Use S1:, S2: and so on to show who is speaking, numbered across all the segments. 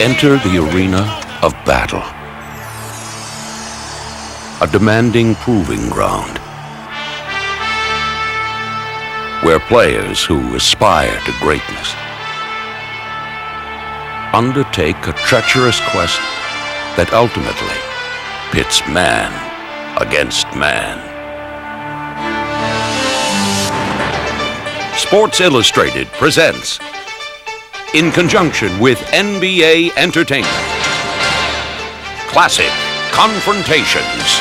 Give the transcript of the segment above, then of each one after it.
S1: Enter the arena of battle. A demanding proving ground where players who aspire to greatness undertake a treacherous quest that ultimately pits man against man. Sports Illustrated presents, in conjunction with NBA Entertainment, Classic Confrontations.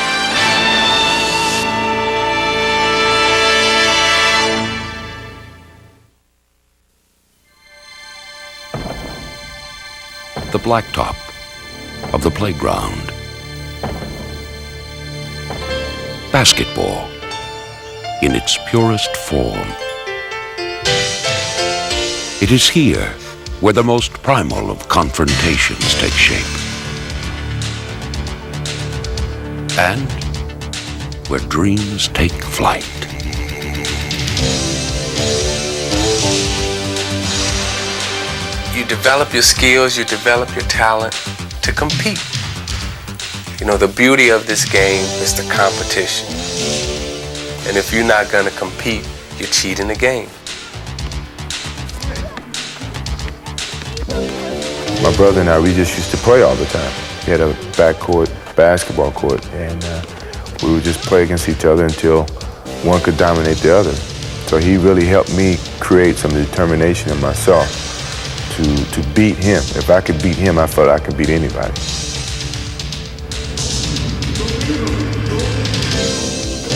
S1: The blacktop of the playground. Basketball in its purest form. It is here where the most primal of confrontations take shape. And where dreams take flight.
S2: You develop your skills, you develop your talent to compete. You know, the beauty of this game is the competition. And if you're not gonna compete, you're cheating the game.
S3: My brother and I, we just used to play all the time. We had a backcourt basketball court, and we would just play against each other until one could dominate the other. So he really helped me create some determination in myself to beat him. If I could beat him, I felt I could beat anybody.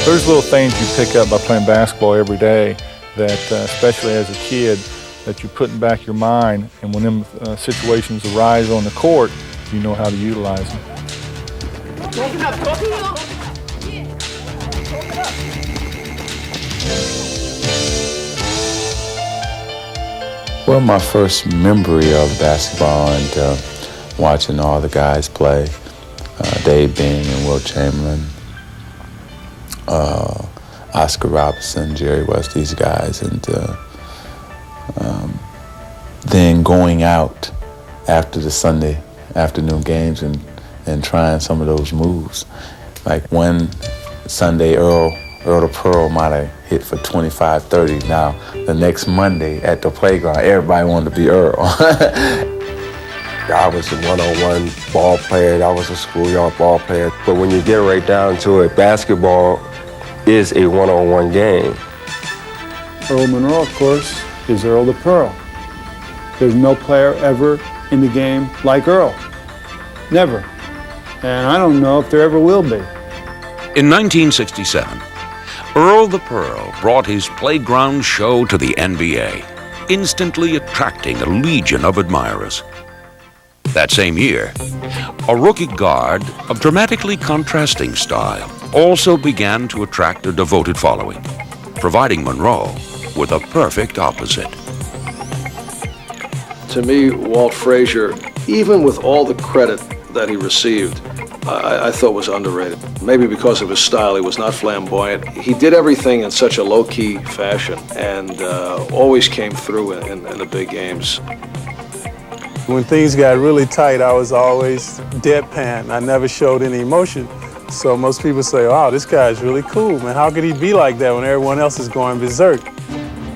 S4: There's little things you pick up by playing basketball every day that, especially as a kid, that you put in the back of your mind, and when them situations arise on the court, you know how to utilize them.
S5: Well, my first memory of basketball and watching all the guys play, Dave Bing and Will Chamberlain, Oscar Robertson, Jerry West, these guys, and then going out after the Sunday afternoon games and trying some of those moves. Like one Sunday, Earl the Pearl might have hit for 25, 30. Now, the next Monday at the playground, everybody wanted to be Earl.
S6: I was a one-on-one ball player. I was a schoolyard ball player. But when you get right down to it, basketball is a one-on-one game.
S7: Earl Monroe, of course, is Earl the Pearl. There's no player ever in the game like Earl. Never. And I don't know if there ever will be.
S1: In 1967, Earl the Pearl brought his playground show to the NBA, instantly attracting a legion of admirers. That same year, a rookie guard of dramatically contrasting style also began to attract a devoted following, providing Monroe with a perfect opposite.
S8: To me, Walt Frazier, even with all the credit that he received, I thought was underrated. Maybe because of his style, he was not flamboyant. He did everything in such a low-key fashion and always came through in the big games.
S9: When things got really tight, I was always deadpan. I never showed any emotion. So most people say, wow, this guy's really cool, man. How could he be like that when everyone else is going berserk?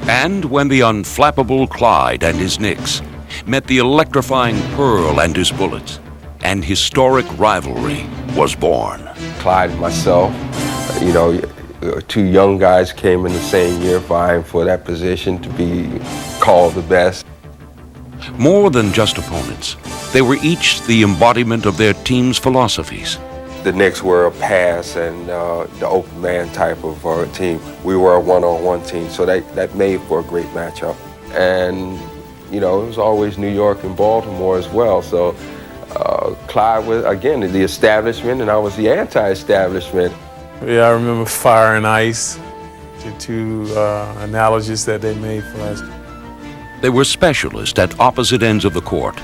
S1: And when the unflappable Clyde and his Knicks met the electrifying Pearl and his Bullets, an historic rivalry was born.
S6: Clyde and myself, you know, two young guys came in the same year vying for that position to be called the best.
S1: More than just opponents, they were each the embodiment of their team's philosophies.
S6: The Knicks were a pass and the open man type of team. We were a one-on-one team, so that made for a great matchup. And, you know, it was always New York and Baltimore as well. So Clyde was, again, the establishment, and I was the anti-establishment.
S9: Yeah, I remember Fire and Ice, the two analogies that they made for us.
S1: They were specialists at opposite ends of the court.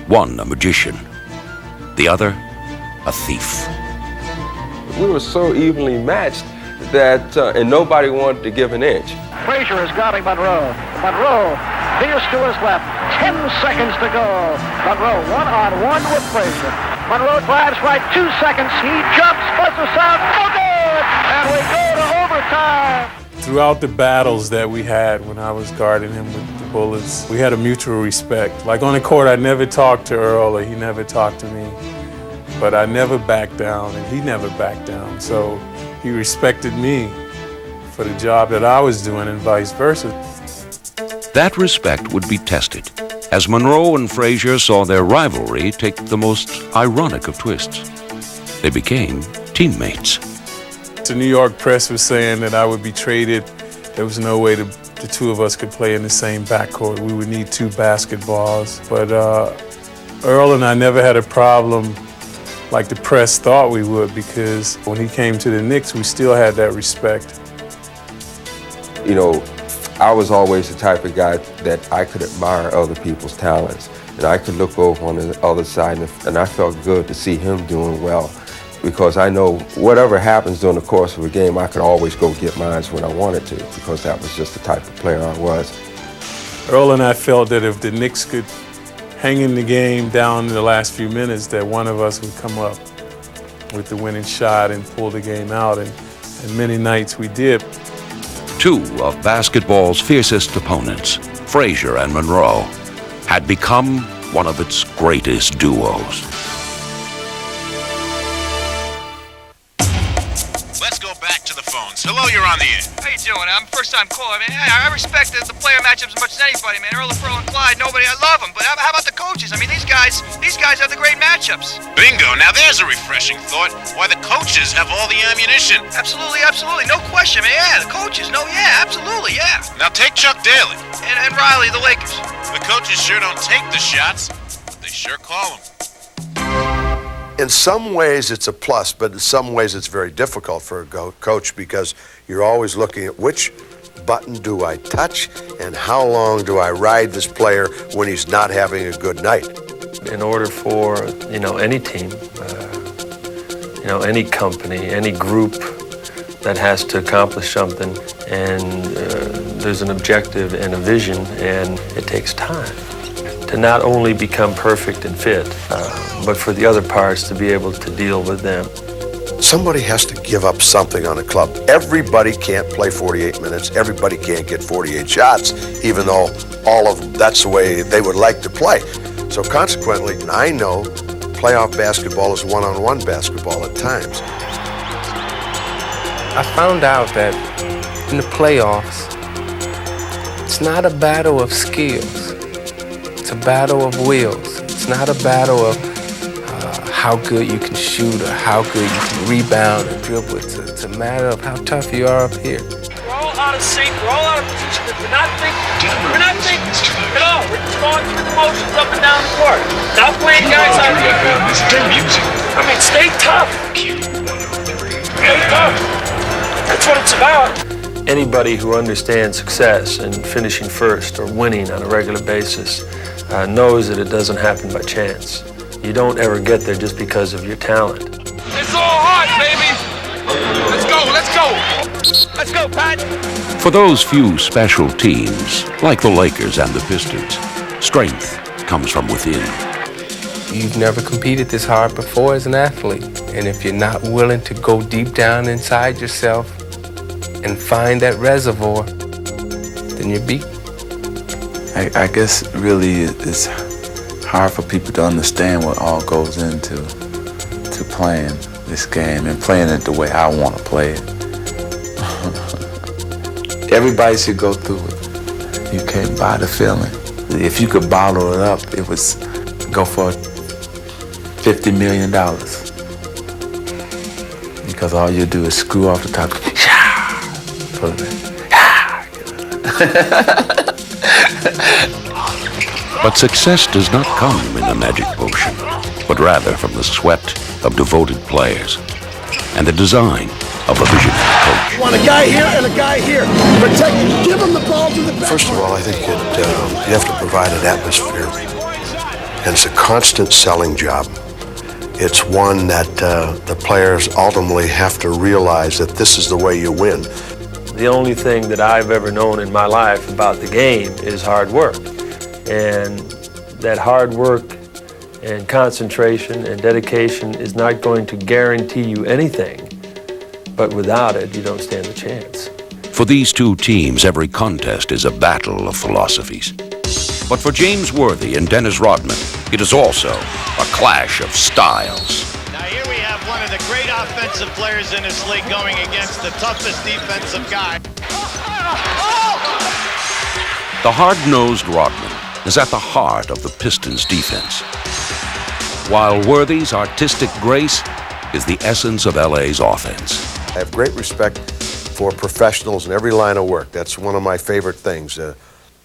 S1: One a magician, the other a thief.
S6: We were so evenly matched that, and nobody wanted to give an inch.
S10: Frazier is guarding Monroe. Monroe veers to his left, 10 seconds to go. Monroe one-on-one with Frazier. Monroe drives right 2 seconds. He jumps, buzzes out, no good! And we go to overtime.
S9: Throughout the battles that we had when I was guarding him with the Bullets, we had a mutual respect. Like on the court, I never talked to Earl or he never talked to me. But I never backed down and he never backed down. So he respected me for the job that I was doing and vice versa.
S1: That respect would be tested as Monroe and Frazier saw their rivalry take the most ironic of twists. They became teammates.
S9: The New York press was saying that I would be traded. There was no way the two of us could play in the same backcourt. We would need 2 basketballs. But Earl and I never had a problem like the press thought we would, because when he came to the Knicks, we still had that respect.
S6: You know, I was always the type of guy that I could admire other people's talents. And I could look over on the other side and I felt good to see him doing well. Because I know whatever happens during the course of a game, I could always go get mine when I wanted to, because that was just the type of player I was.
S9: Earl and I felt that if the Knicks could hang in the game down in the last few minutes, that one of us would come up with the winning shot and pull the game out, and many nights we did.
S1: 2 of basketball's fiercest opponents, Frazier and Monroe, had become one of its greatest duos.
S11: Let's go back to the phones. Hello, you're on the air.
S12: How you doing? I'm first-time caller. I mean, I respect the player matchups as much as anybody, man. Earl, Pearl, and Clyde, nobody, I love them. But how about the coaches? I mean, these guys have the great matchups.
S11: Bingo. Now there's a refreshing thought. Why the coaches have all the ammunition.
S12: Absolutely, absolutely. No question, man. Yeah, the coaches. No, yeah, absolutely, yeah.
S11: Now take Chuck Daly.
S12: And Riley, the Lakers.
S11: The coaches sure don't take the shots, but they sure call them.
S13: In some ways it's a plus, but in some ways it's very difficult for a coach, because you're always looking at which button do I touch and how long do I ride this player when he's not having a good night.
S2: In order for, any team, any company, any group that has to accomplish something, and there's an objective and a vision, and it takes time to not only become perfect and fit, but for the other parts to be able to deal with them.
S13: Somebody has to give up something on a club. Everybody can't play 48 minutes. Everybody can't get 48 shots, even though all of them, that's the way they would like to play. So consequently, I know playoff basketball is one-on-one basketball at times.
S2: I found out that in the playoffs, it's not a battle of skills. It's a battle of wills. It's not a battle of how good you can shoot or how good you can rebound or dribble. It's a matter of how tough you are up here.
S12: We're all out of sync. We're all out of position. We're not thinking at all. We're just going through the motions up and down the court. Not playing guys out here. I mean, stay tough. Stay tough. That's what it's about.
S2: Anybody who understands success and finishing first or winning on a regular basis knows that it doesn't happen by chance. You don't ever get there just because of your talent.
S12: It's all hard, baby. Let's go. Let's go, Pat.
S1: For those few special teams, like the Lakers and the Pistons, strength comes from within.
S2: You've never competed this hard before as an athlete. And if you're not willing to go deep down inside yourself and find that reservoir, then you're beat.
S5: I guess really it's hard for people to understand what all goes into playing this game and playing it the way I want to play it. Everybody should go through it. You can't buy the feeling. If you could bottle it up, it was go for $50 million. Because all you do is screw off the top. Put it in.
S1: But success does not come in a magic potion, but rather from the sweat of devoted players and the design of a visionary coach.
S14: Want a guy here and a guy here. Protect him. Give him the ball to the back.
S13: First of all, I think you have to provide an atmosphere. And it's a constant selling job. It's one that the players ultimately have to realize that this is the way you win.
S2: The only thing that I've ever known in my life about the game is hard work. And
S15: that hard work and concentration and dedication is not going to guarantee you anything, but without it, you don't stand a chance.
S1: For these two teams, every contest is a battle of philosophies. But for James Worthy and Dennis Rodman, it is also a clash of styles.
S11: Now here we have one of the great offensive players in this league going against the toughest defensive guy.
S1: The hard-nosed Rodman is at the heart of the Pistons' defense, while Worthy's artistic grace is the essence of LA's offense.
S13: I have great respect for professionals in every line of work. That's one of my favorite things.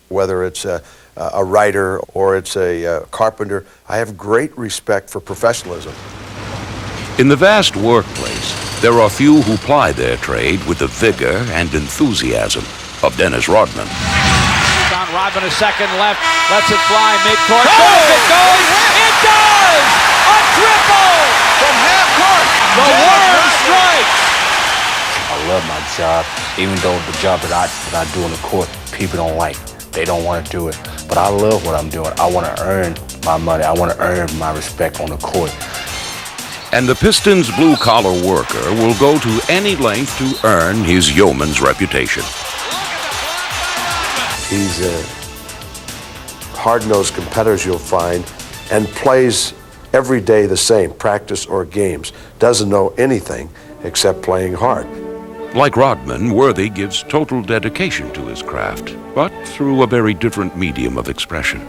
S13: Whether it's a writer or it's a carpenter, I have great respect for professionalism.
S1: In the vast workplace, there are few who ply their trade with the vigor and enthusiasm of Dennis Rodman.
S10: On Rodman, a second left, lets it fly midcourt. Goes, it goes! It does! A triple from half court. The worm strikes.
S16: I love my job, even though the job that I do on the court, people don't like. They don't want to do it. But I love what I'm doing. I want to earn my money. I want to earn my respect on the court.
S1: And the Pistons' blue-collar worker will go to any length to earn his yeoman's reputation.
S13: He's a hard-nosed competitor, you'll find, and plays every day the same, practice or games. Doesn't know anything except playing hard.
S1: Like Rodman, Worthy gives total dedication to his craft, but through a very different medium of expression.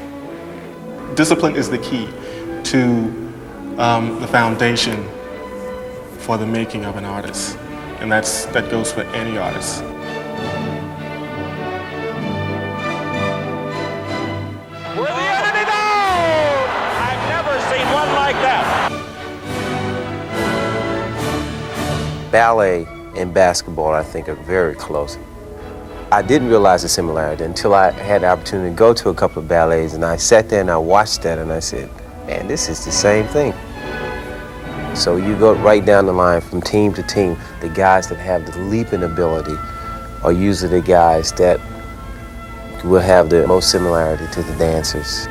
S17: Discipline is the key to the foundation for the making of an artist, and that goes for any artist.
S10: Worthy ended it out! I've never seen one like that.
S18: Ballet and basketball, I think, are very close. I didn't realize the similarity until I had the opportunity to go to a couple of ballets, and I sat there and I watched that and I said, man, this is the same thing. So you go right down the line from team to team. The guys that have the leaping ability are usually the guys that will have the most similarity to the dancers.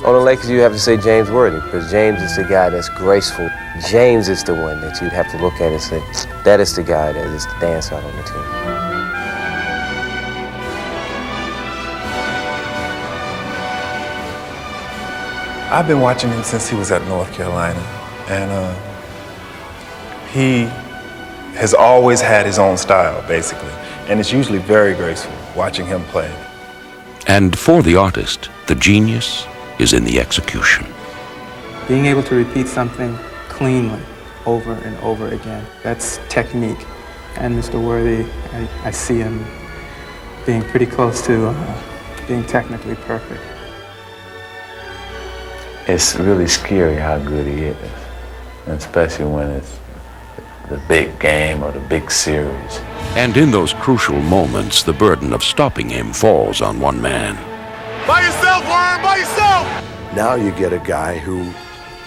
S18: On the Lakers, you have to say James Worthy, because James is the guy that's graceful. James is the one that you'd have to look at and say, that is the guy that is the dancer out on the team.
S5: I've been watching him since he was at North Carolina, and he has always had his own style, basically, and it's usually very graceful watching him play.
S1: And for the artist, the genius is in the execution.
S19: Being able to repeat something cleanly over and over again, that's technique. And Mr. Worthy, I see him being pretty close to being technically perfect.
S5: It's really scary how good he is, and especially when it's the big game or the big series.
S1: And in those crucial moments, the burden of stopping him falls on one man.
S14: By yourself, Worm, by yourself!
S13: Now you get a guy who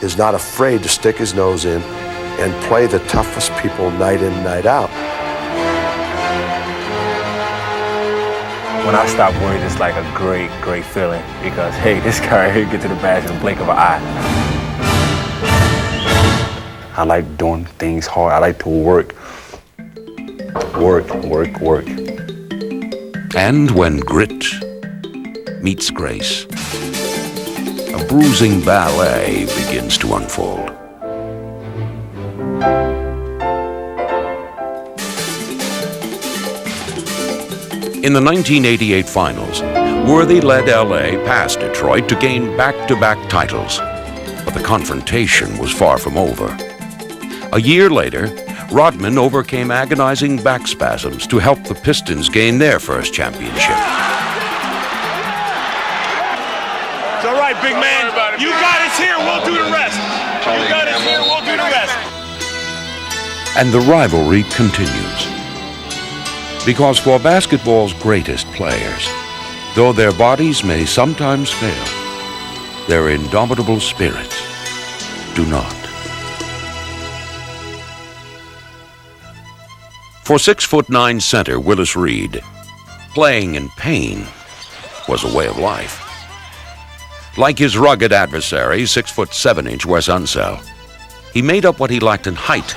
S13: is not afraid to stick his nose in and play the toughest people night in, night out.
S16: When I stop worrying, it's like a great, great feeling because, hey, this guy right here get to the basket in the blink of an eye. I like doing things hard. I like to work. Work.
S1: And when grit meets grace, a bruising ballet begins to unfold. In the 1988 finals, Worthy led LA past Detroit to gain back-to-back titles, but the confrontation was far from over. A year later, Rodman overcame agonizing back spasms to help the Pistons gain their first championship.
S12: It's all right, big man. You got us here, we'll do the rest. You got us here, we'll do the rest.
S1: And the rivalry continues. Because for basketball's greatest players, though their bodies may sometimes fail, their indomitable spirits do not. For 6'9" center Willis Reed, playing in pain was a way of life. Like his rugged adversary, 6'7" Wes Unseld, he made up what he lacked in height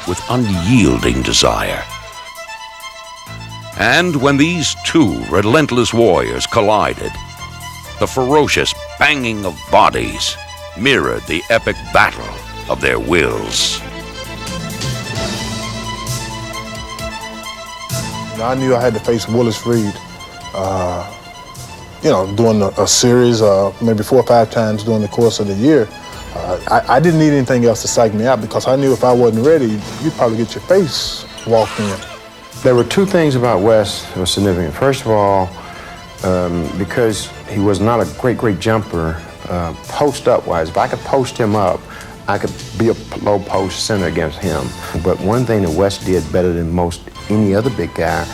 S1: with unyielding desire. And when these two relentless warriors collided, the ferocious banging of bodies mirrored the epic battle of their wills.
S20: I knew I had to face Willis Reed, doing a series, maybe 4 or 5 times during the course of the year. I didn't need anything else to psych me out because I knew if I wasn't ready, you'd probably get your face walked in.
S3: There were two things about Wes that were significant. First of all, because he was not a great jumper, post-up wise, if I could post him up, I could be a low post center against him. But one thing that Wes did better than most any other big guy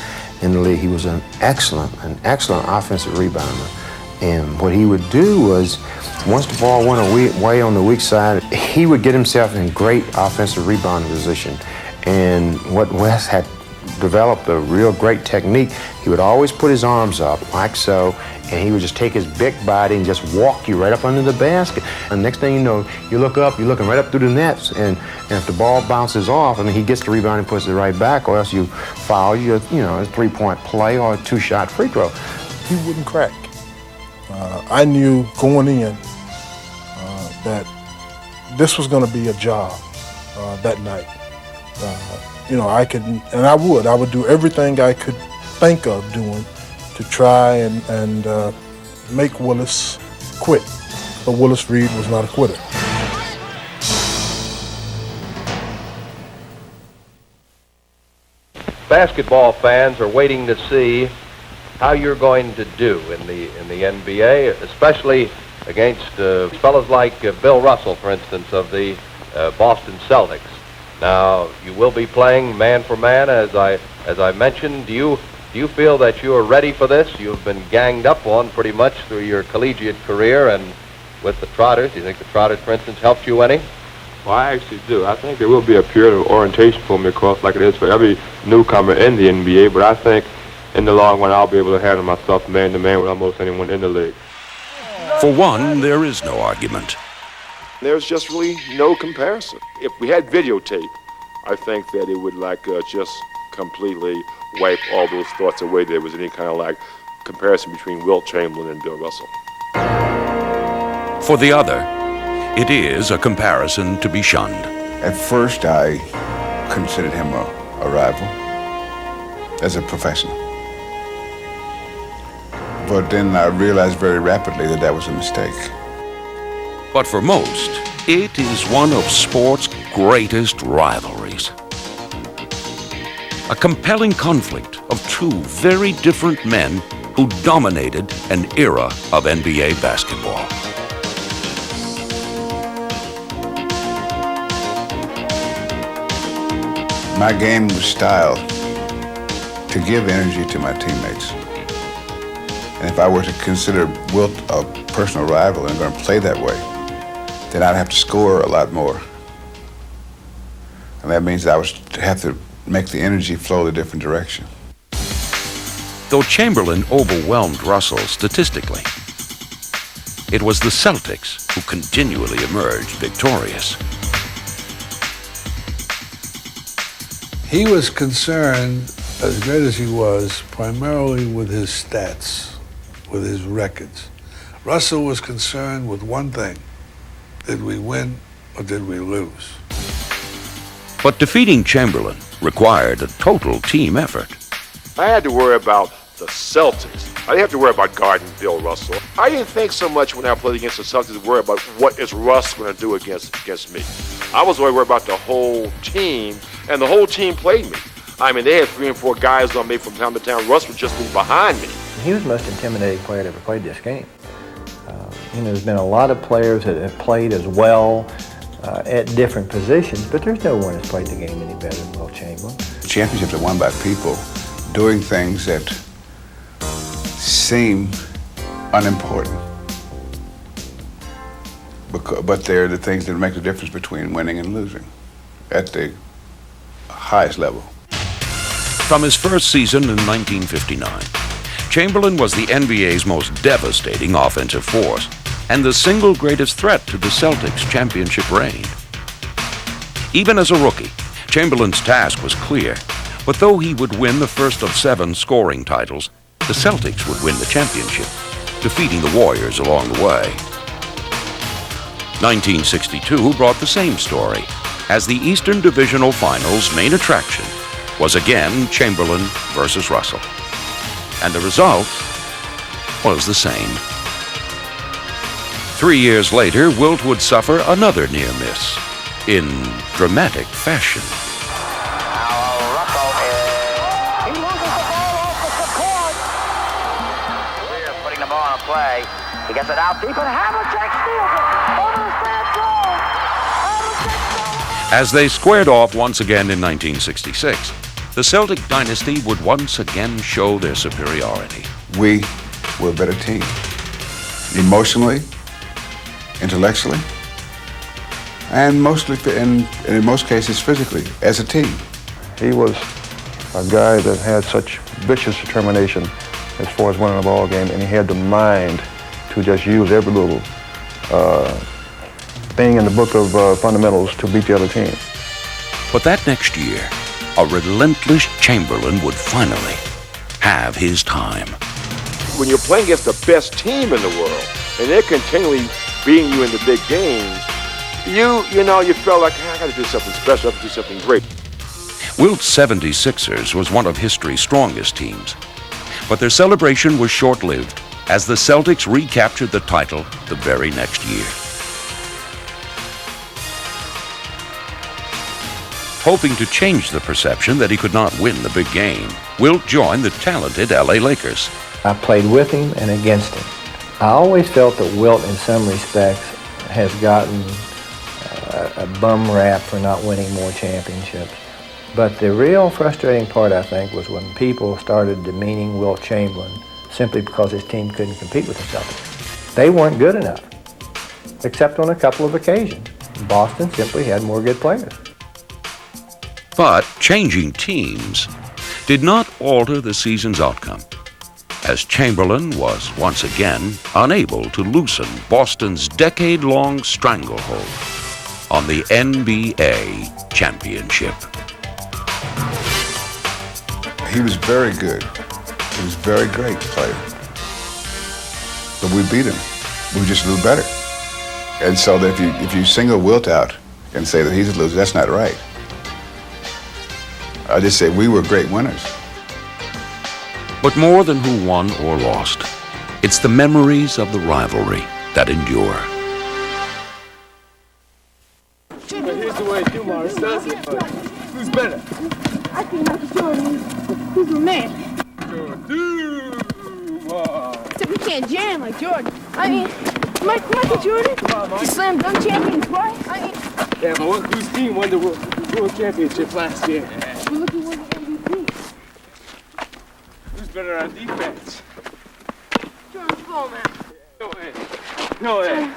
S3: in the league, he was an excellent offensive rebounder. And what he would do was, once the ball went away on the weak side, he would get himself in great offensive rebounding position. And what Wes had developed a real great technique, he would always put his arms up like so, and he would just take his big body and just walk you right up under the basket. And next thing you know, you look up, you're looking right up through the nets, and if the ball bounces off, he gets the rebound and puts it right back, or else you foul, a 3-point play or a 2-shot free throw.
S20: He wouldn't crack. I knew going in that this was going to be a job that night. I would do everything I could think of doing to try and make Willis quit. But Willis Reed was not a quitter.
S21: Basketball fans are waiting to see how you're going to do in the NBA, especially against fellows like Bill Russell, for instance, of the Boston Celtics. Now, you will be playing man for man, as I mentioned. Do you feel that you are ready for this? You've been ganged up on pretty much through your collegiate career, and with the Trotters, do you think the Trotters, for instance, helped you any?
S22: Well, I actually do. I think there will be a period of orientation for me, of course, like it is for every newcomer in the NBA, but I think in the long run I'll be able to handle myself man-to-man with almost anyone in the league.
S1: For one, there is no argument.
S23: There's just really no comparison. If we had videotape, I think that it would just completely wipe all those thoughts away that there was any kind of comparison between Wilt Chamberlain and Bill Russell.
S1: For the other, it is a comparison to be shunned.
S24: At first, I considered him a rival as a professional. But then I realized very rapidly that that was a mistake.
S1: But for most, it is one of sport's greatest rivalries. A compelling conflict of two very different men who dominated an era of NBA basketball.
S24: My game was styled to give energy to my teammates. And if I were to consider Wilt a personal rival and going to play that way, then I'd have to score a lot more. And that means I would have to make the energy flow a different direction.
S1: Though Chamberlain overwhelmed Russell statistically, it was the Celtics who continually emerged victorious.
S25: He was concerned, as great as he was, primarily with his stats, with his records. Russell was concerned with one thing: did we win or did we lose?
S1: But defeating Chamberlain required a total team effort.
S23: I had to worry about the Celtics. I didn't have to worry about guarding Bill Russell. I didn't think so much when I played against the Celtics to worry about what is Russ going to do against me. I was worried about the whole team, and the whole team played me. I mean, they had 3 and 4 guys on me from time to time. Russ would just be behind me.
S26: He was the most intimidating player that ever played this game. There's been a lot of players that have played as well at different positions, but there's no one that's played the game any better than Wilt Chamberlain.
S24: Championships are won by people doing things that seem unimportant, but they're the things that make the difference between winning and losing at the highest level.
S1: From his first season in 1959, Chamberlain was the NBA's most devastating offensive force. and the single greatest threat to the Celtics' championship reign. Even as a rookie, Chamberlain's task was clear, but though he would win the first of 7 scoring titles, the Celtics would win the championship, defeating the Warriors along the way. 1962 brought the same story, as the Eastern Divisional Finals' main attraction was again Chamberlain versus Russell. And the result was the same. 3 years later, Wilt would suffer another near miss, in dramatic fashion.
S10: He loses the ball off the support. We're putting the ball on play. He gets it out deep, and Havlicek steals it. Over the stand goal.
S1: As they squared off once again in 1966, the Celtic dynasty would once again show their superiority.
S24: We were a better team. Emotionally, intellectually, and mostly, in most cases, physically, as a team.
S2: He was a guy that had such vicious determination as far as winning a ball game, and he had the mind to just use every little thing in the book of fundamentals to beat the other team.
S1: But that next year, a relentless Chamberlain would finally have his time.
S23: When you're playing against the best team in the world, and they're continually beating you in the big games, you felt like, I got to do something special, I have to do something great.
S1: Wilt's 76ers was one of history's strongest teams, but their celebration was short-lived as the Celtics recaptured the title the very next year. Hoping to change the perception that he could not win the big game, Wilt joined the talented LA Lakers.
S26: I played with him and against him. I always felt that Wilt, in some respects, has gotten a bum rap for not winning more championships. But the real frustrating part, I think, was when people started demeaning Wilt Chamberlain simply because his team couldn't compete with the Celtics. They weren't good enough, except on a couple of occasions. Boston simply had more good players.
S1: But changing teams did not alter the season's outcome, as Chamberlain was once again unable to loosen Boston's decade-long stranglehold on the NBA championship.
S24: He was very good. He was a very great player. But we beat him. We were just a little better. And so that if you single Wilt out and say that he's a loser, that's not right. I just say we were great winners.
S1: But more than who won or lost, it's the memories of the rivalry that endure.
S10: Here's the way Dumars does it. Who's better? I think Michael Jordan. Who's my man? Except we can't jam like Jordan. I mean, Michael Jordan, the slam dunk champion twice.
S4: Yeah, but whose team won the world championship last year?
S10: We're looking for the MVP.
S4: Who's better on defense?
S10: Jordan's ball, man.
S4: No way. No way.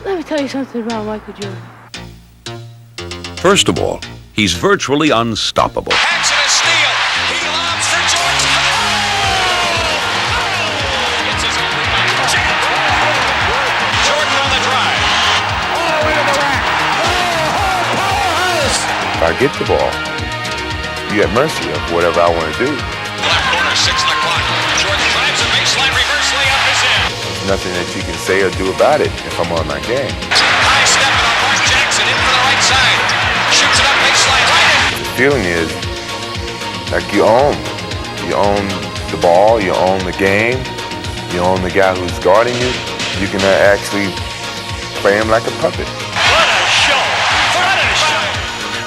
S10: Let me tell you something about Michael Jordan.
S1: First of all, he's virtually unstoppable.
S3: If I get the ball, you at mercy of whatever I want to do.
S6: Left corner, 6 on the clock. Jordan drives a baseline, reverse layup is in.
S3: There's nothing that you can say or do about it if I'm on my game.
S6: High step on Mark Jackson in for the right side. Shoots it up baseline, right in.
S3: The feeling is like you own. You own the ball, you own the game, you own the guy who's guarding you. You can actually play him like a puppet.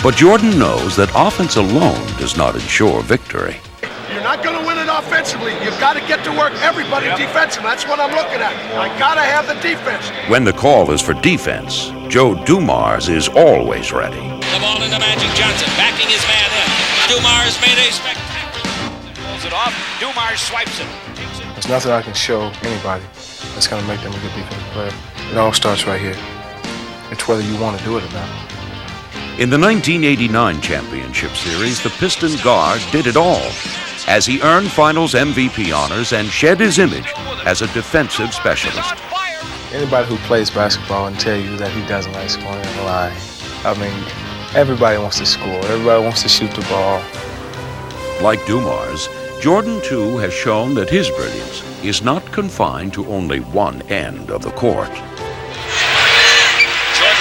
S1: But Jordan knows that offense alone does not ensure victory.
S14: You're not going to win it offensively. You've got to get to work everybody defensively. That's what I'm looking at. I got to have the defense.
S1: When the call is for defense, Joe Dumars is always ready.
S6: The ball into Magic Johnson, backing his man in. Dumars made a spectacular. Pulls it off. Dumars swipes it.
S7: There's nothing I can show anybody that's going to make them a good defensive player. It all starts right here. It's whether you want to do it or not.
S1: In the 1989 championship series, the Piston guard did it all as he earned Finals MVP honors and shed his image as a defensive specialist.
S7: Anybody who plays basketball and tell you that he doesn't like scoring in the line. I mean, everybody wants to score. Everybody wants to shoot the ball.
S1: Like Dumars, Jordan, too, has shown that his brilliance is not confined to only one end of the court.
S6: Jordan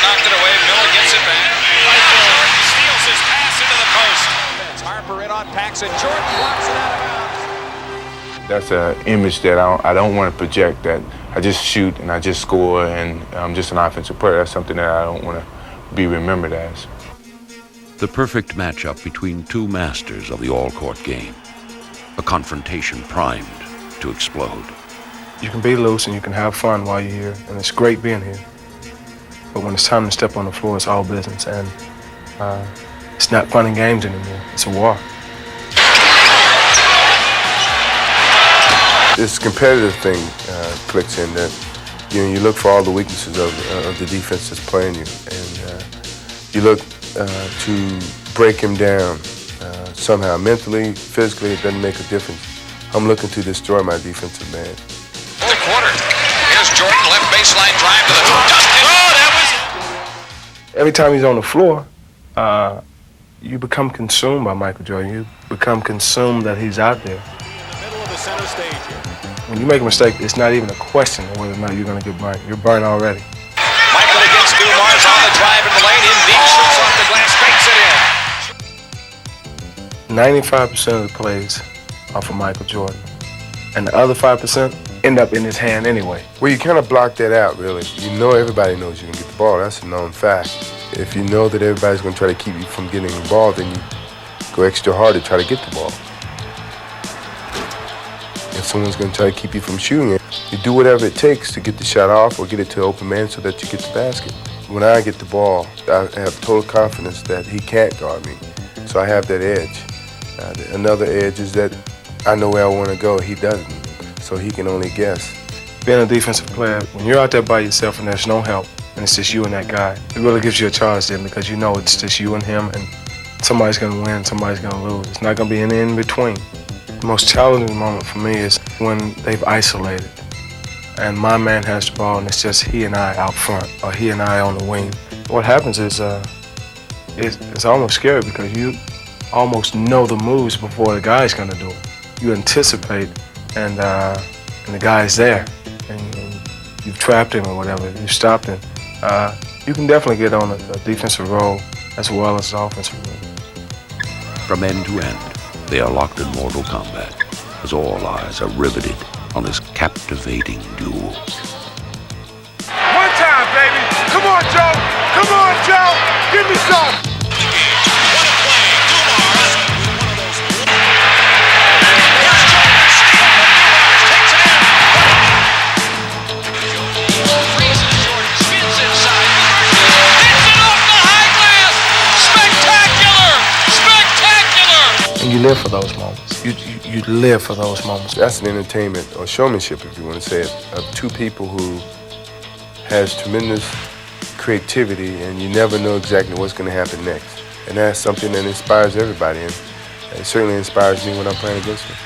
S6: knocked it away. Miller gets it back. Jordan steals his pass into the post. Harper in on Paxson. Jordan blocks it out of bounds.
S3: That's an image that I don't want to project, that I just shoot and I just score and I'm just an offensive player. That's something that I don't want to be remembered as.
S1: The perfect matchup between two masters of the all-court game. A confrontation primed to explode.
S7: You can be loose and you can have fun while you're here, and it's great being here. But when it's time to step on the floor, it's all business, and it's not fun and games anymore. It's a war.
S3: This competitive thing clicks in, that you look for all the weaknesses of the defense that's playing you, and you look to break him down somehow, mentally, physically. It doesn't make a difference. I'm looking to destroy my defensive man.
S6: The quarter. Here's Jordan, left baseline drive to the Dustin. Oh, that was...
S7: Every time he's on the floor, you become consumed by Michael Jordan. You become consumed that he's out there.
S6: Middle of the center stage here.
S7: When you make a mistake, it's not even a question of whether or not you're going to get burned. You're burned already.
S6: Michael against Dumars on the drive in the lane. In deep, shoots off the glass, banks it in.
S7: 95% of the plays are for Michael Jordan. And the other 5% end up in his hand anyway.
S3: Well, you kind of block that out, really. You know everybody knows you can get the ball. That's a known fact. If you know that everybody's going to try to keep you from getting the ball, then you go extra hard to try to get the ball. If someone's going to try to keep you from shooting it, you do whatever it takes to get the shot off or get it to an open man so that you get the basket. When I get the ball, I have total confidence that he can't guard me. So I have that edge. Another edge is that I know where I want to go. He doesn't. So he can only guess.
S7: Being a defensive player, when you're out there by yourself and there's no help, and it's just you and that guy, it really gives you a charge then, because you know it's just you and him, and somebody's going to win, somebody's going to lose. It's not going to be any in between. The most challenging moment for me is when they've isolated, and my man has the ball, and it's just he and I out front, or he and I on the wing. What happens is it's almost scary, because you almost know the moves before the guy's going to do it. You anticipate, and the guy's there, and you've trapped him or whatever, you've stopped him. You can definitely get on a defensive role as well as an offensive role.
S1: From end to end, they are locked in mortal combat as all eyes are riveted on this captivating duel.
S14: One time, baby. Come on, Joe. Come on, Joe. Give me some.
S7: And you live for those moments. You live for those moments.
S3: That's an entertainment or showmanship, if you want to say it, of two people who has tremendous creativity, and you never know exactly what's going to happen next. And that's something that inspires everybody, and it certainly inspires me when I'm playing against them.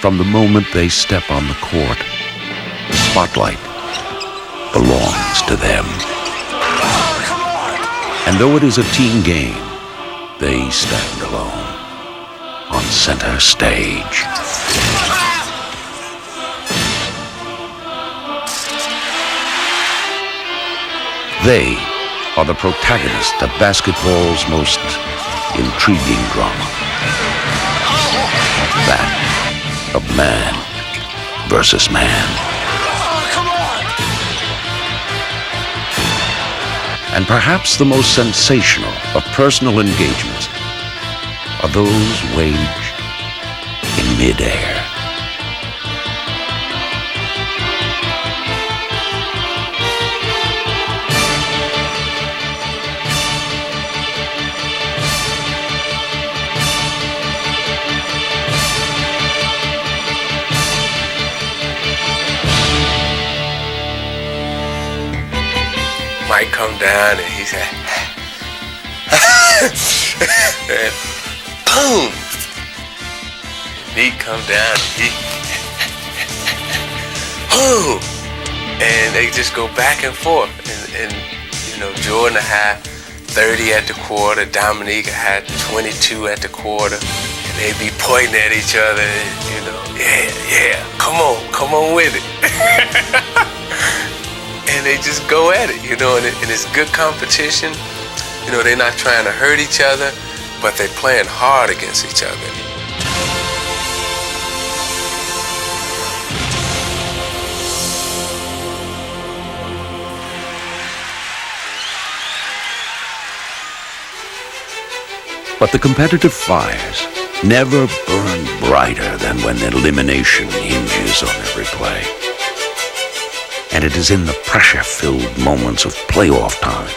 S1: From the moment they step on the court, the spotlight belongs to them. And though it is a team game, they stand alone on center stage. They are the protagonists of basketball's most intriguing drama. That of man versus man. And perhaps the most sensational of personal engagements are those waged in midair.
S8: Might come down and he said, and boom! Neek come down, and they just go back and forth. And you know, Jordan had 30 at the quarter, Dominique had 22 at the quarter. And they'd be pointing at each other, and, you know, yeah, come on with it. And they just go at it, you know, and it's good competition. You know, they're not trying to hurt each other, but they're playing hard against each other.
S1: But the competitive fires never burn brighter than when elimination hinges on every play. And it is in the pressure-filled moments of playoff time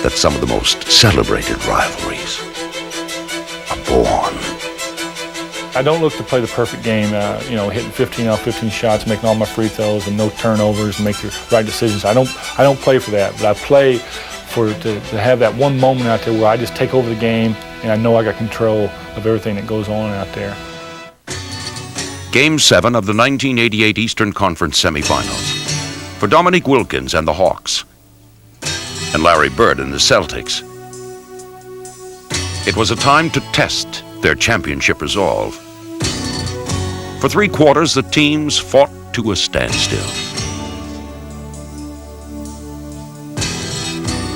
S1: that some of the most celebrated rivalries are born.
S9: I don't look to play the perfect game, you know, hitting 15 out of 15 shots, making all my free throws and no turnovers and make the right decisions. I don't play for that, but I play to have that one moment out there where I just take over the game and I know I got control of everything that goes on out there.
S1: Game 7 of the 1988 Eastern Conference semifinals. For Dominique Wilkins and the Hawks, and Larry Bird and the Celtics, it was a time to test their championship resolve. For 3 quarters, the teams fought to a standstill.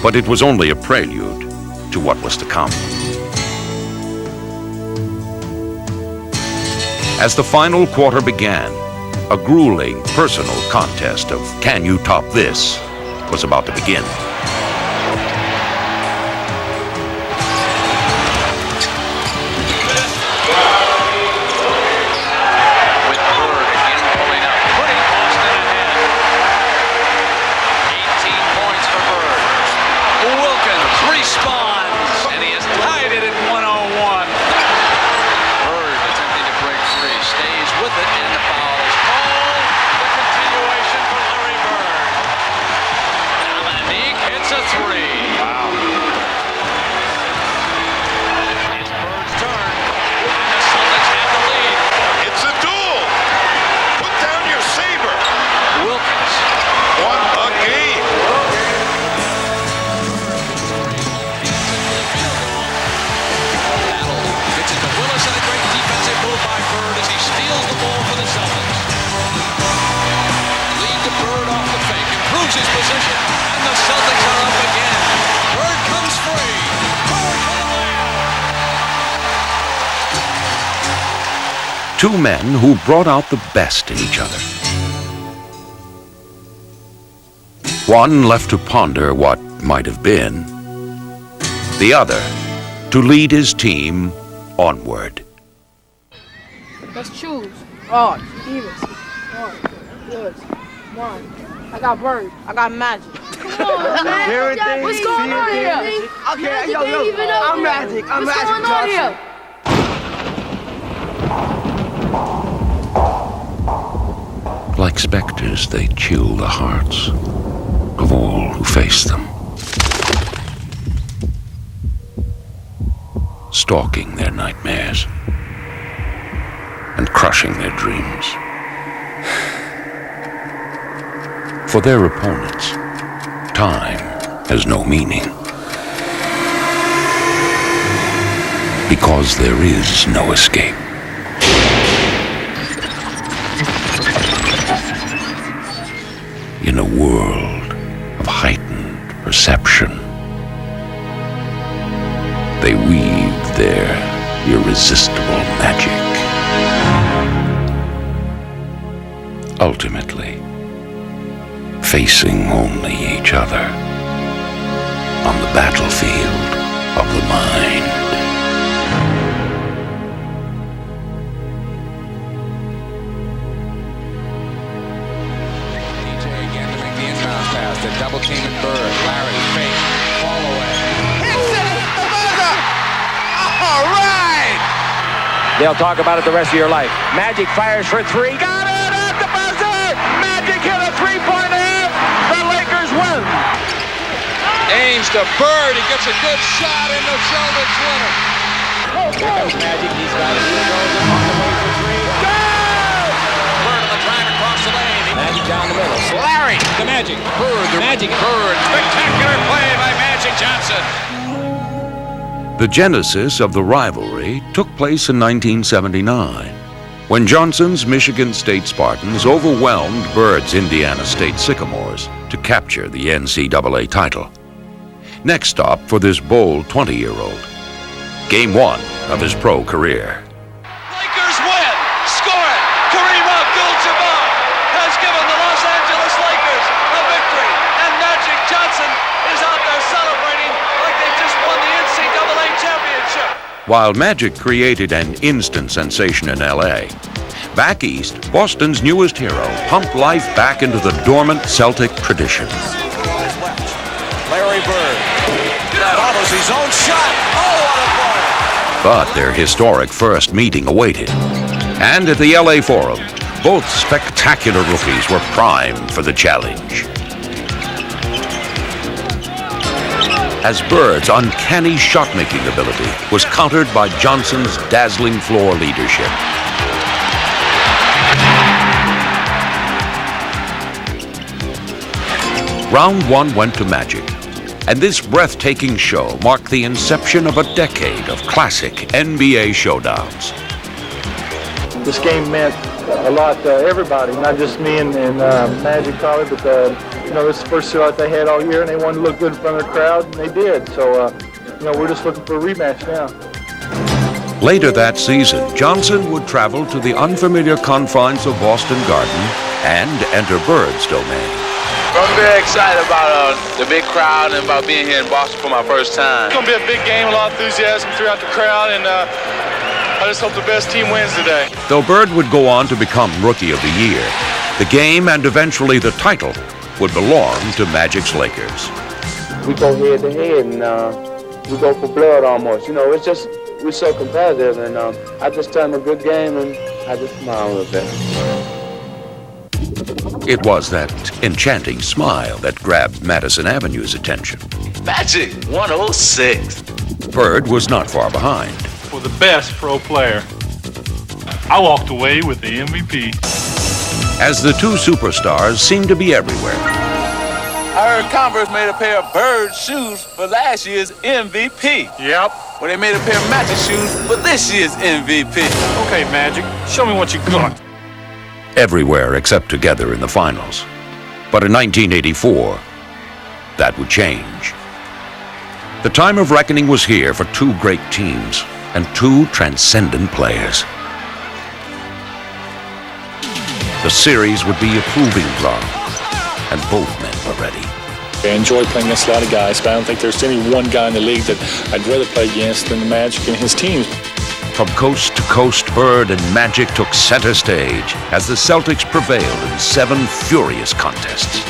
S1: But it was only a prelude to what was to come. As the final quarter began, a grueling personal contest of can you top this was about to begin.
S6: With Bird again pulling up, putting Boston ahead. 18 points for Bird. Wilkins responds, and he has tied it at 101. Bird attempting to break free, stays with it, and the foul is called. The continuation for Larry Bird. Dominique hits a 3. Wow. It's Bird's turn, and the Celtics have the lead.
S14: It's a duel. Put down your saber.
S6: Wilkins.
S14: What a game.
S6: Gets it to Willis, and a great defensive move by Bird as he steals the ball for the Celtics. Lead to Bird off the fake, improves his position, and the Celtics are up again. Bird comes free. Bird for the layup.
S1: Two men who brought out the best in each other. One left to ponder what might have been, the other to lead his team onward.
S11: Let's choose. Oh, Stevens. Oh, Woods. One. I got Bird. I got Magic. Come on, man. What's going on here?
S10: Okay, yo, I'm Magic. I'm
S11: What's
S10: Magic.
S11: going on here?
S1: Like specters, they chill the hearts of all who face them, stalking their nightmares and crushing their dreams. For their opponents, time has no meaning, because there is no escape. In a world of heightened perception, they weave their irresistible magic. Ultimately, facing only each other on the battlefield of the mind.
S6: Double team at Bird. Larry, fake, fall away.
S10: Hits it at the buzzer. All right.
S12: They'll talk about it the rest of your life. Magic fires for 3. Got it at the buzzer. Magic hit a 3-pointer. The Lakers win.
S6: Aims to Bird. He gets a good shot, and the Celtics win it.
S12: Here comes Magic. He's got it. He goes on the way.
S6: Magic down the middle. Larry, the Magic. Bird, the Magic. Bird. Spectacular play by Magic Johnson.
S1: The genesis of the rivalry took place in 1979, when Johnson's Michigan State Spartans overwhelmed Bird's Indiana State Sycamores to capture the NCAA title. Next stop for this bold 20-year-old, Game 1 of his pro career.
S6: Lakers win. Score it. Kareem Abdul-Jabbar has given the Los Angeles Lakers a victory, and Magic Johnson is out there celebrating like they just won the NCAA championship.
S1: While Magic created an instant sensation in L.A., back east, Boston's newest hero pumped life back into the dormant Celtic tradition.
S6: Larry Bird follows his own shot. Oh, what a ball!
S1: But their historic first meeting awaited. And at the L.A. Forum, both spectacular rookies were primed for the challenge. As Bird's uncanny shot-making ability was countered by Johnson's dazzling floor leadership. Round 1 went to Magic, and this breathtaking show marked the inception of a decade of classic NBA showdowns.
S20: This game meant a lot to everybody, not just me and Magic probably, but you know, this is the first shot they had all year, and they wanted to look good in front of the crowd, and they did. So, you know, we're just looking for a rematch now.
S1: Later that season, Johnson would travel to the unfamiliar confines of Boston Garden and enter Bird's domain.
S5: I'm very excited about the big crowd and about being here in Boston for my first time.
S7: It's going to be a big game, a lot of enthusiasm throughout the crowd, and I just hope the best team wins today.
S1: Though Bird would go on to become Rookie of the Year, the game and eventually the title would belong to Magic's Lakers.
S13: We go head to head and we go for blood almost. You know, it's just, we're so competitive, and I just tell them a good game and I just smile a little bit.
S1: It was that enchanting smile that grabbed Madison Avenue's attention.
S5: Magic 106.
S1: Bird was not far behind.
S15: For the best pro player, I walked away with the MVP.
S1: As the two superstars seemed to be everywhere.
S5: I heard Converse made a pair of Bird shoes for last year's MVP.
S15: Yep.
S5: Well, they made a pair of Magic shoes for this year's MVP.
S15: Okay, Magic, show me what you got.
S1: Everywhere except together in the finals. But in 1984, that would change. The time of reckoning was here for two great teams and two transcendent players. The series would be a proving ground, and both men were ready.
S9: I enjoy playing against a lot of guys, but I don't think there's any one guy in the league that I'd rather play against than the Magic and his teams.
S1: From coast to coast, Bird and Magic took center stage as the Celtics prevailed in 7 furious contests.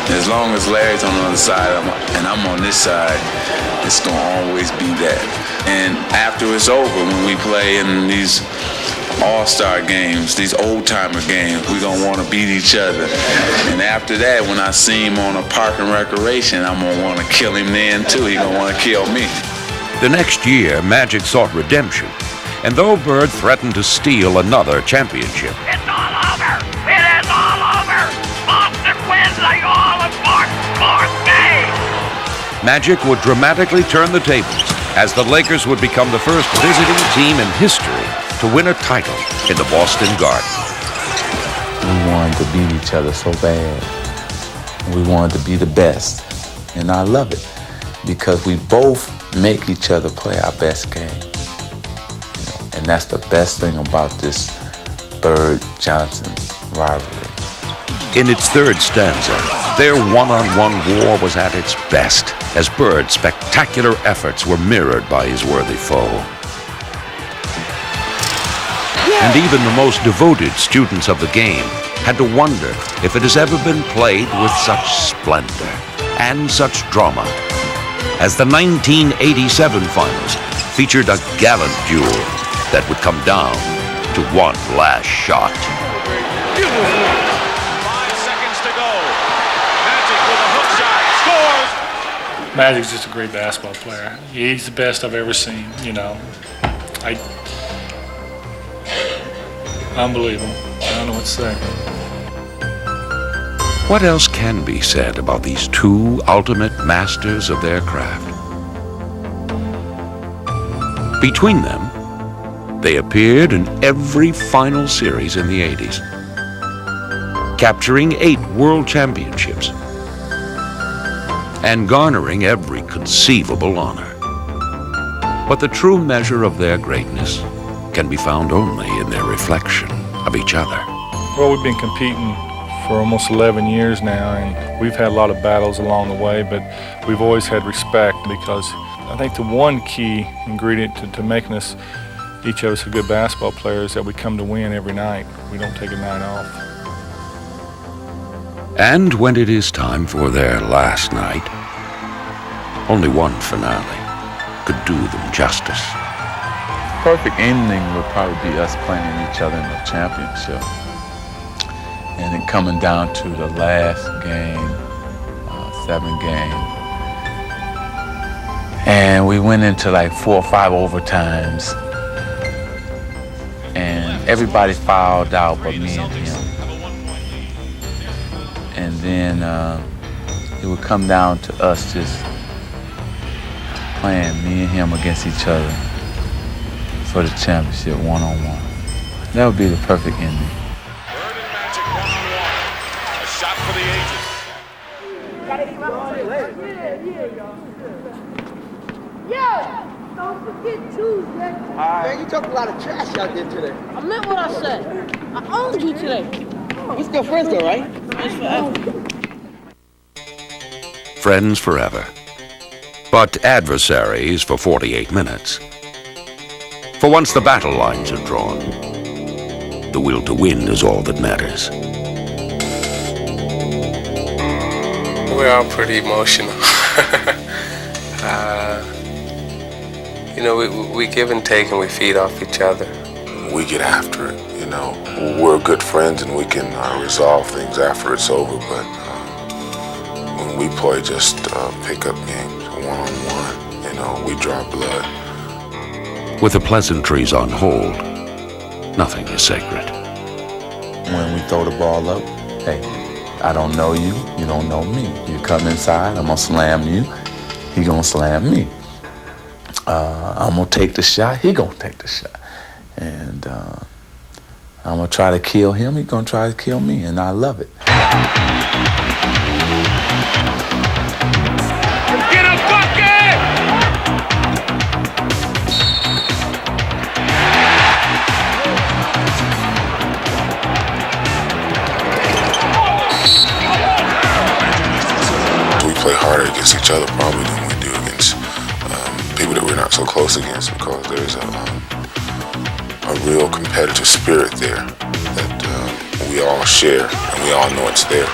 S17: As long as Larry's on the other side and I'm on this side, it's going to always be that. And after it's over, when we play in these all-star games, these old-timer games, we're going to want to beat each other. And after that, when I see him on a park and recreation, I'm going to want to kill him then, too. He's going to want to kill me.
S1: The next year, Magic sought redemption, and though Bird threatened to steal another championship,
S12: It's all over! It is all over! Boston wins like all of fourth game!
S1: Magic would dramatically turn the tables as the Lakers would become the first visiting team in history to win a title in the Boston Garden.
S17: We wanted to beat each other so bad. We wanted to be the best. And I love it because we both make each other play our best game. And that's the best thing about this Bird-Johnson rivalry.
S1: In its third stanza, their one-on-one war was at its best as Bird's spectacular efforts were mirrored by his worthy foe. And even the most devoted students of the game had to wonder if it has ever been played with such splendor and such drama, as the 1987 finals featured a gallant duel that would come down to one last shot.
S6: 5 seconds to go. Magic with a hook shot. Scores!
S9: Magic's just a great basketball player. He's the best I've ever seen, you know. Unbelievable. don't know what to say.
S1: What else can be said about these two ultimate masters of their craft? Between them, they appeared in every final series in the 80s, capturing 8 world championships and garnering every conceivable honor. But the true measure of their greatness can be found only in their reflection of each other.
S9: Well, we've been competing for almost 11 years now, and we've had a lot of battles along the way, but we've always had respect, because I think the one key ingredient to making us, each of us, a good basketball player is that we come to win every night. We don't take a night off.
S1: And when it is time for their last night, only one finale could do them justice.
S17: Perfect ending would probably be us playing each other in the championship. And then coming down to the last game, 7 games. And we went into like 4 or 5 overtimes. And everybody fouled out but me and him. And then it would come down to us just playing, me and him against each other for the championship one-on-one. That would be the perfect ending.
S14: A shot for the ages.
S11: Yeah! Don't forget Tuesday.
S14: Man, you talked a lot of trash out there today.
S11: I meant what I said. I owned you today.
S14: We're still friends though, right?
S11: Friends forever.
S1: Friends forever, but adversaries for 48 minutes. For once the battle lines are drawn, the will to win is all that matters.
S8: We're all pretty emotional. You know, we give and take and we feed off each other.
S3: We get after it, you know. We're good friends and we can resolve things after it's over, but when we play just pickup games, one-on-one, you know, we draw blood.
S1: With the pleasantries on hold, nothing is sacred.
S17: When we throw the ball up, hey, I don't know you, you don't know me. You come inside, I'm gonna slam you, he gonna slam me. I'm gonna take the shot, he gonna take the shot. And I'm gonna try to kill him, he gonna try to kill me, and I love it.
S12: Get a bucket!
S3: We play harder against each other probably than we do against people that we're not so close against, because there's a real competitive spirit there that we all share and we all know it's there.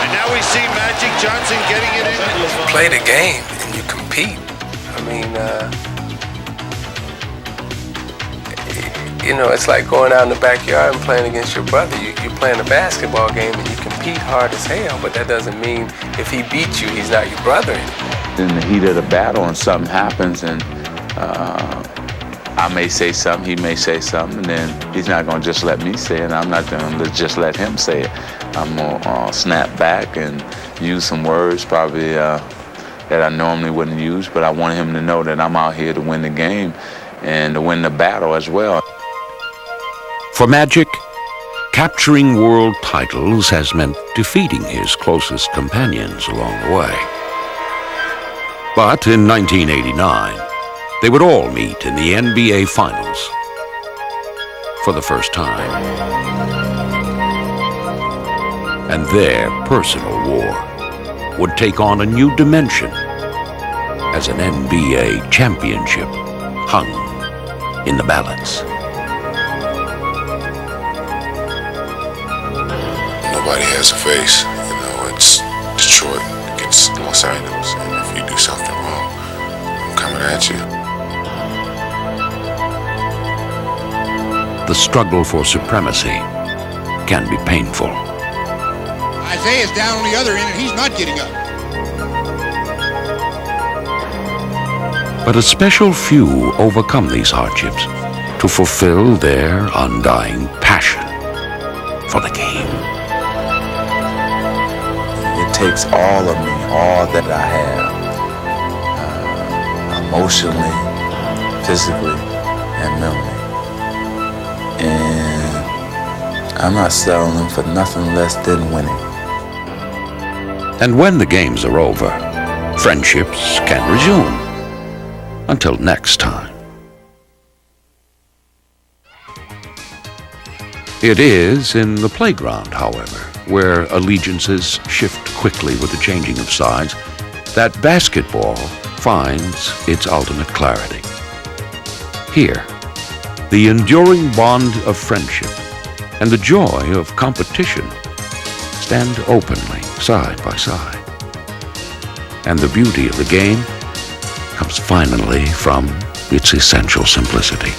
S14: And now we see Magic Johnson getting it in.
S8: You play the game and you compete. I mean, you know, it's like going out in the backyard and playing against your brother. You're playing a basketball game and you compete hard as hell, but that doesn't mean if he beats you, he's not your brother anymore.
S17: In the heat of the battle and something happens and I may say something, he may say something, and then he's not gonna just let me say it, I'm not gonna just let him say it. I'm gonna snap back and use some words probably that I normally wouldn't use, but I want him to know that I'm out here to win the game and to win the battle as well.
S1: For Magic, capturing world titles has meant defeating his closest companions along the way. But in 1989, they would all meet in the NBA Finals for the first time. And their personal war would take on a new dimension as an NBA championship hung in the balance.
S3: Nobody has a face, you know, it's Detroit against Los Angeles, and if you do something wrong, I'm coming at you.
S1: The struggle for supremacy can be painful.
S14: Isaiah's down on the other end and he's not getting up.
S1: But a special few overcome these hardships to fulfill their undying passion for the game.
S17: It takes all of me, all that I have, emotionally, physically, and mentally. And I'm not settling for nothing less than winning.
S1: And when the games are over, friendships can resume. Until next time. It is in the playground, however, where allegiances shift quickly with the changing of sides, that basketball finds its ultimate clarity. Here, the enduring bond of friendship and the joy of competition stand openly side by side. And the beauty of the game comes finally from its essential simplicity.